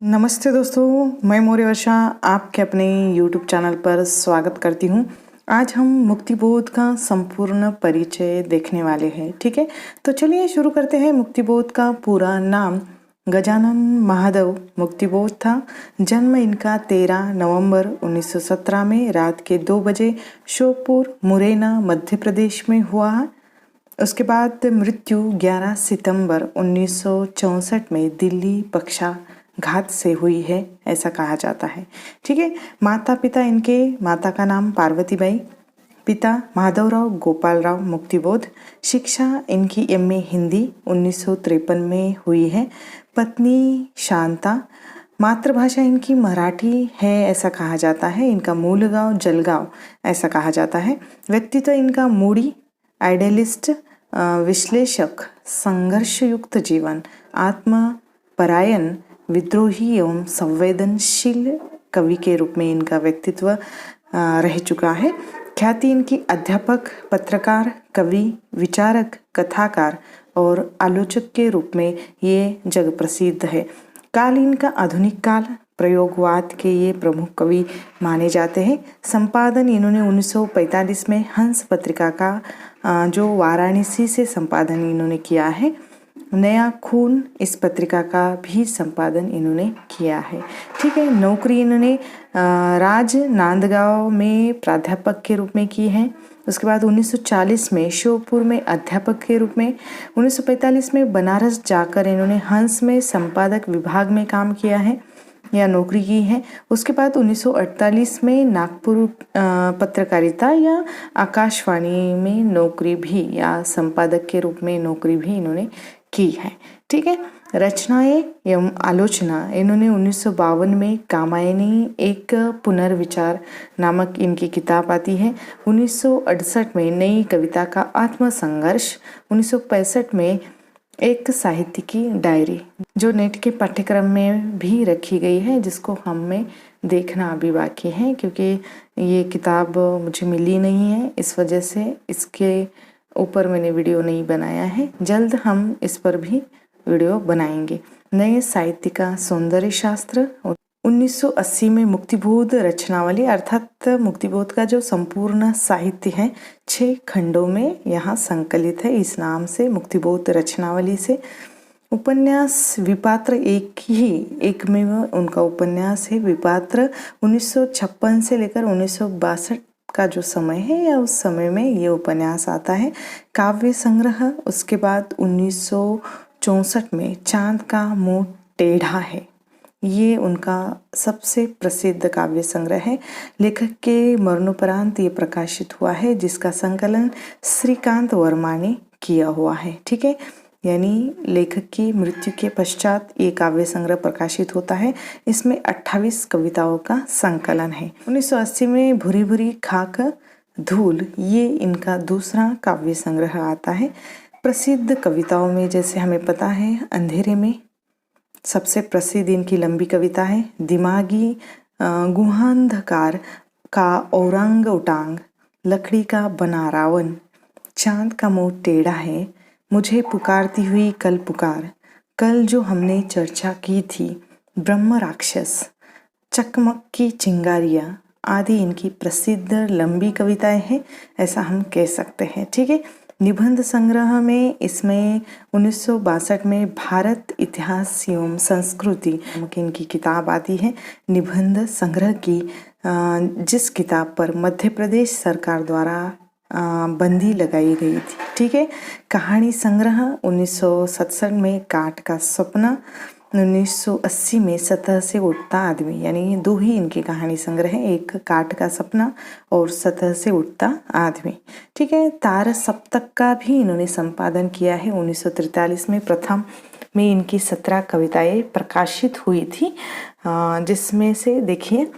नमस्ते दोस्तों, मैं मौर्य वर्षा आपके अपने YouTube चैनल पर स्वागत करती हूँ। आज हम मुक्तिबोध का संपूर्ण परिचय देखने वाले हैं। ठीक है, तो चलिए शुरू करते हैं। मुक्तिबोध का पूरा नाम गजानन महादेव मुक्तिबोध था। जन्म इनका 13 नवंबर 1917 में रात के 2 बजे श्योपुर मुरैना मध्य प्रदेश में हुआ। उसके बाद मृत्यु 11 सितंबर 1964 में दिल्ली पक्षाघात से हुई है, ऐसा कहा जाता है। ठीक है, माता पिता इनके, माता का नाम पार्वतीबाई, पिता माधवराव गोपालराव मुक्तिबोध। शिक्षा इनकी एमए हिंदी 1953 में हुई है। पत्नी शांता। मातृभाषा इनकी मराठी है, ऐसा कहा जाता है। इनका मूल गांव जलगांव, ऐसा कहा जाता है। व्यक्तित्व इनका मूडी, आइडियलिस्ट, विश्लेषक, संघर्षयुक्त जीवन, आत्मपरायण, विद्रोही एवं संवेदनशील कवि के रूप में इनका व्यक्तित्व रह चुका है। ख्याति इनकी अध्यापक, पत्रकार, कवि, विचारक, कथाकार और आलोचक के रूप में ये जग प्रसिद्ध है। काल इनका आधुनिक काल, प्रयोगवाद के ये प्रमुख कवि माने जाते हैं। संपादन इन्होंने 1945 में हंस पत्रिका का जो वाराणसी से संपादन इन्होंने किया है। नया खून इस पत्रिका का भी संपादन इन्होंने किया है। ठीक है, नौकरी इन्होंने राज नांदगांव में प्राध्यापक के रूप में की है। उसके बाद 1940 में श्योपुर में अध्यापक के रूप में, 1945 में बनारस जाकर इन्होंने हंस में संपादक विभाग में काम किया है या नौकरी की है। उसके बाद 1948 में नागपुर पत्रकारिता या आकाशवाणी में नौकरी भी या संपादक के रूप में नौकरी भी इन्होंने की है। ठीक है, रचनाएं एवं आलोचना इन्होंने 1952 में कामायनी एक पुनर्विचार नामक इनकी किताब आती है। 1968 में नई कविता का आत्मसंघर्ष, 1965 में एक साहित्य की डायरी जो नेट के पाठ्यक्रम में भी रखी गई है, जिसको हमें देखना अभी बाकी है क्योंकि ये किताब मुझे मिली नहीं है, इस वजह से इसके ऊपर मैंने वीडियो नहीं बनाया है। जल्द हम इस पर भी वीडियो बनाएंगे। नए साहित्य का सौंदर्य शास्त्र 1980 में मुक्तिबोध रचनावली, अर्थात मुक्तिबोध का जो संपूर्ण साहित्य है 6 खंडों में यहाँ संकलित है, इस नाम से मुक्तिबोध रचनावली से। उपन्यास विपात्र एकमेव उनका उपन्यास है विपात्र। 1956 से लेकर 1962 का जो समय है या उस समय में ये उपन्यास आता है। काव्य संग्रह उसके बाद 1964 में चांद का मुंह टेढ़ा है, ये उनका सबसे प्रसिद्ध काव्य संग्रह है। लेखक के मरणोपरांत ये प्रकाशित हुआ है, जिसका संकलन श्रीकांत वर्मा ने किया हुआ है। ठीक है, यानी लेखक की मृत्यु के पश्चात ये काव्य संग्रह प्रकाशित होता है। इसमें 28 कविताओं का संकलन है। 1980 में भूरी भूरी खाक धूल, ये इनका दूसरा काव्य संग्रह आता है। प्रसिद्ध कविताओं में जैसे हमें पता है अंधेरे में सबसे प्रसिद्ध इनकी लंबी कविता है। दिमागी गुहांधकार का औरंग उटांग, लकड़ी का बना रावण, चांद का मुंह टेढ़ा है, मुझे पुकारती हुई कल पुकार, कल जो हमने चर्चा की थी, ब्रह्म राक्षस, चकमक की चिंगारियाँ आदि इनकी प्रसिद्ध लंबी कविताएं हैं, ऐसा हम कह सकते हैं। ठीक है, निबंध संग्रह में इसमें 1962 में भारत इतिहास एवं संस्कृति नामक इनकी किताब आती है निबंध संग्रह की, जिस किताब पर मध्य प्रदेश सरकार द्वारा बंदी लगाई गई थी। ठीक है, कहानी संग्रह 1967 में काट का सपना, 1980 में सतह से उठता आदमी, यानी 2 ही इनकी कहानी संग्रह है, एक काट का सपना और सतह से उठता आदमी। ठीक है, तार सप्तक का भी इन्होंने संपादन किया है। 1943 में प्रथम में इनकी 17 कविताएं प्रकाशित हुई थी, जिसमें से देखिए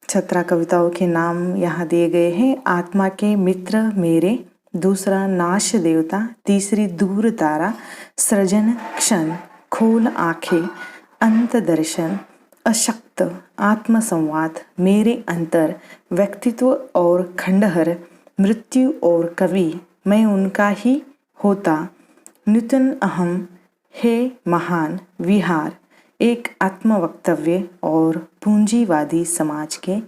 17 कविताओं के नाम यहाँ दिए गए हैं। आत्मा के मित्र मेरे, दूसरा नाश देवता, तीसरी दूर तारा, सृजन क्षण, खोल आंखें, अंत दर्शन, अशक्त, आत्मसंवाद, मेरे अंतर, व्यक्तित्व और खंडहर, मृत्यु और कवि, मैं उनका ही होता, नूतन अहम, हे महान, विहार, एक आत्मवक्तव्य और पूंजीवादी समाज के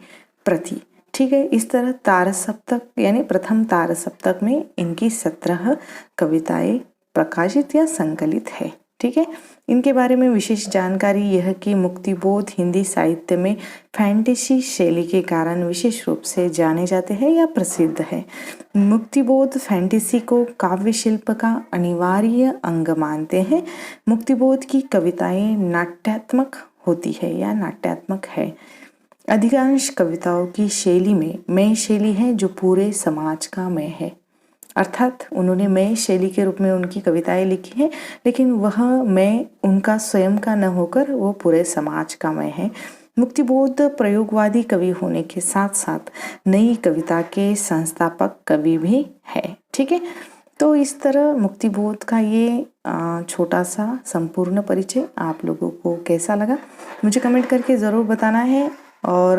प्रति। ठीक है, इस तरह तार सप्तक यानी प्रथम तार सप्तक में इनकी 17 कविताएं प्रकाशित या संकलित है। ठीक है, इनके बारे में विशेष जानकारी यह कि मुक्तिबोध हिंदी साहित्य में फैंटेसी शैली के कारण विशेष रूप से जाने जाते हैं या प्रसिद्ध है। मुक्तिबोध फैंटेसी को काव्य शिल्प का अनिवार्य अंग मानते हैं। मुक्तिबोध की कविताएं नाट्यात्मक होती है या नाट्यात्मक है। अधिकांश कविताओं की शैली में मैं शैली है जो पूरे समाज का मैं है, अर्थात उन्होंने मैं शैली के रूप में उनकी कविताएं लिखी हैं, लेकिन वह मैं उनका स्वयं का न होकर वो पूरे समाज का मैं है। मुक्तिबोध प्रयोगवादी कवि होने के साथ साथ नई कविता के संस्थापक कवि भी है। ठीक है, तो इस तरह मुक्तिबोध का ये छोटा सा संपूर्ण परिचय आप लोगों को कैसा लगा मुझे कमेंट करके ज़रूर बताना है। और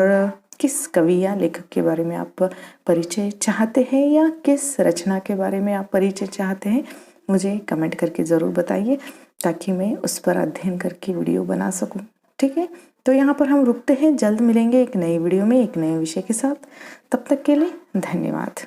किस कवि या लेखक के बारे में आप परिचय चाहते हैं या किस रचना के बारे में आप परिचय चाहते हैं मुझे कमेंट करके ज़रूर बताइए, ताकि मैं उस पर अध्ययन करके वीडियो बना सकूं। ठीक है, तो यहाँ पर हम रुकते हैं, जल्द मिलेंगे एक नई वीडियो में एक नए विषय के साथ। तब तक के लिए धन्यवाद।